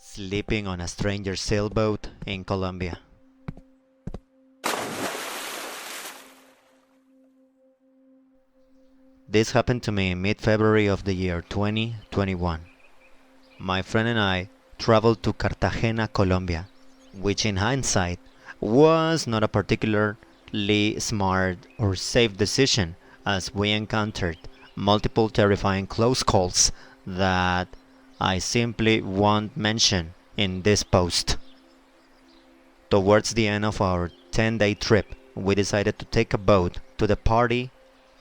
sleeping on a stranger's sailboat in Colombia. This happened to me in mid-February of the year 2021. My friend and I traveled to Cartagena, Colombia, which in hindsight was not a particularly smart or safe decision, as we encountered multiple terrifying close calls that I simply won't mention in this post. Towards the end of our 10-day trip, we decided to take a boat to the party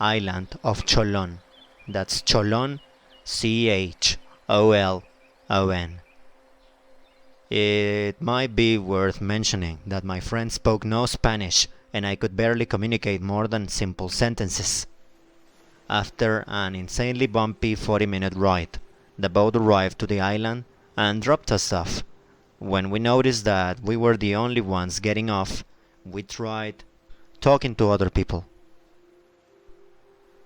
island of Cholon. That's Cholon, Cholon. It might be worth mentioning that my friend spoke no Spanish and I could barely communicate more than simple sentences. After an insanely bumpy 40-minute ride, the boat arrived to the island and dropped us off. When we noticed that we were the only ones getting off, we tried talking to other people.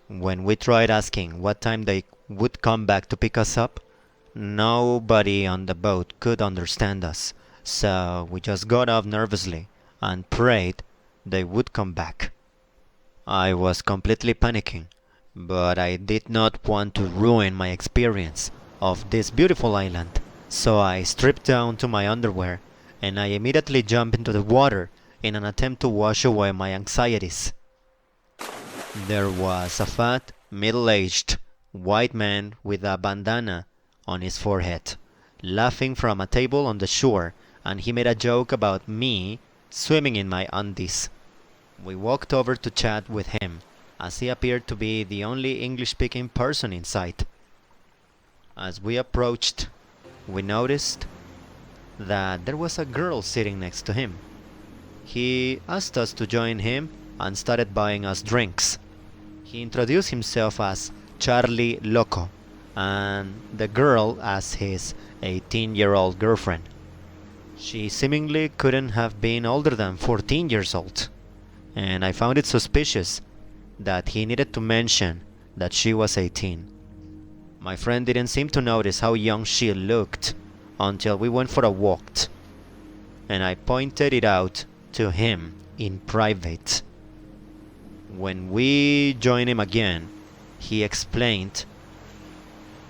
When we tried asking what time they would come back to pick us up, nobody on the boat could understand us, so we just got off nervously and prayed they would come back. I was completely panicking, but I did not want to ruin my experience of this beautiful island, so I stripped down to my underwear and I immediately jumped into the water in an attempt to wash away my anxieties. There was a fat, middle-aged white man with a bandana on his forehead, laughing from a table on the shore, and he made a joke about me swimming in my undies. We walked over to chat with him, as he appeared to be the only English-speaking person in sight. As we approached, we noticed that there was a girl sitting next to him. He asked us to join him and started buying us drinks. He introduced himself as Charlie Loco and the girl as his 18-year-old girlfriend. She seemingly couldn't have been older than 14 years old, and I found it suspicious that he needed to mention that she was 18. My friend didn't seem to notice how young she looked until we went for a walk, and I pointed it out to him in private. When we joined him again, he explained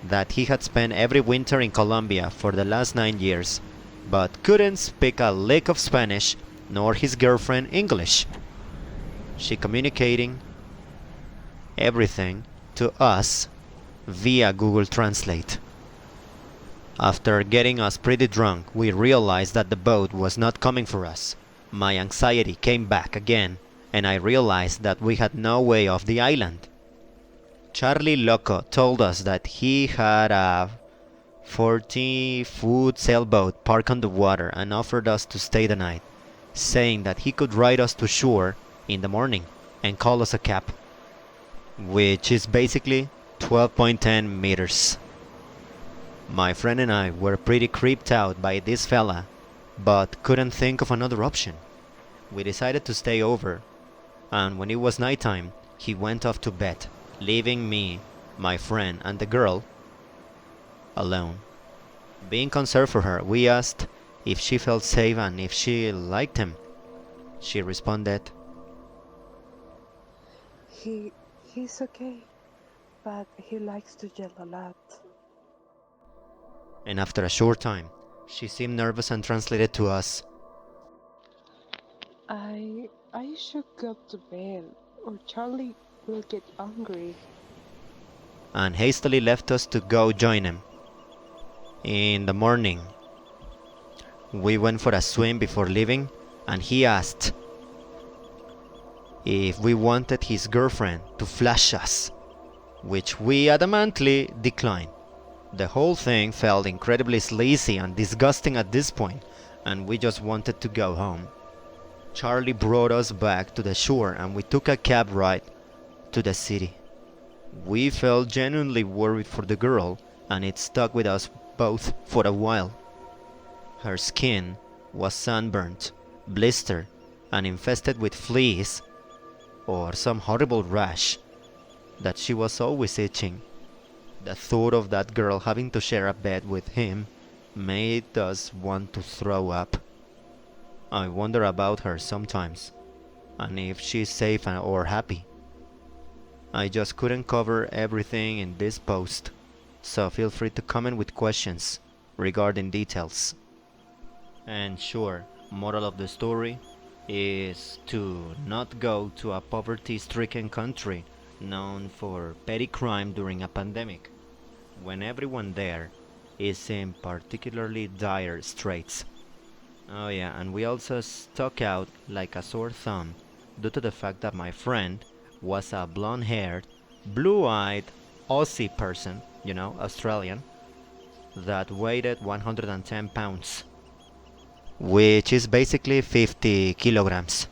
that he had spent every winter in Colombia for the last 9 years, but couldn't speak a lick of Spanish, nor his girlfriend English. She communicating everything to us via Google Translate. After getting us pretty drunk, we realized that the boat was not coming for us. My anxiety came back again, and I realized that we had no way off the island. Charlie Loco told us that he had a 40-foot sailboat parked on the water and offered us to stay the night, saying that he could ride us to shore in the morning and call us a cab, which is basically 12.10 meters. My friend and I were pretty creeped out by this fella, but couldn't think of another option. We decided to stay over, and when it was nighttime, he went off to bed, leaving me, my friend, and the girl alone. Being concerned for her, we asked if she felt safe and if she liked him. She responded, He's okay, but he likes to yell a lot. And after a short time, she seemed nervous and translated to us, I should go to bed, or Charlie will get angry. and hastily left us to go join him. In the morning, we went for a swim before leaving, and he asked if we wanted his girlfriend to flash us, which we adamantly declined. The whole thing felt incredibly sleazy and disgusting at this point, and we just wanted to go home. Charlie brought us back to the shore and we took a cab ride to the city. We felt genuinely worried for the girl, and it stuck with us both for a while. Her skin was sunburnt, blistered, and infested with fleas or some horrible rash that she was always itching. The thought of that girl having to share a bed with him made us want to throw up. I wonder about her sometimes, and if she's safe or happy. I just couldn't cover everything in this post, so feel free to comment with questions regarding details. And sure, moral of the story is to not go to a poverty-stricken country known for petty crime during a pandemic, when everyone there is in particularly dire straits. Oh yeah, and we also stuck out like a sore thumb due to the fact that my friend was a blonde-haired, blue-eyed Aussie person, Australian, that weighed 110 pounds, which is basically 50 kilograms.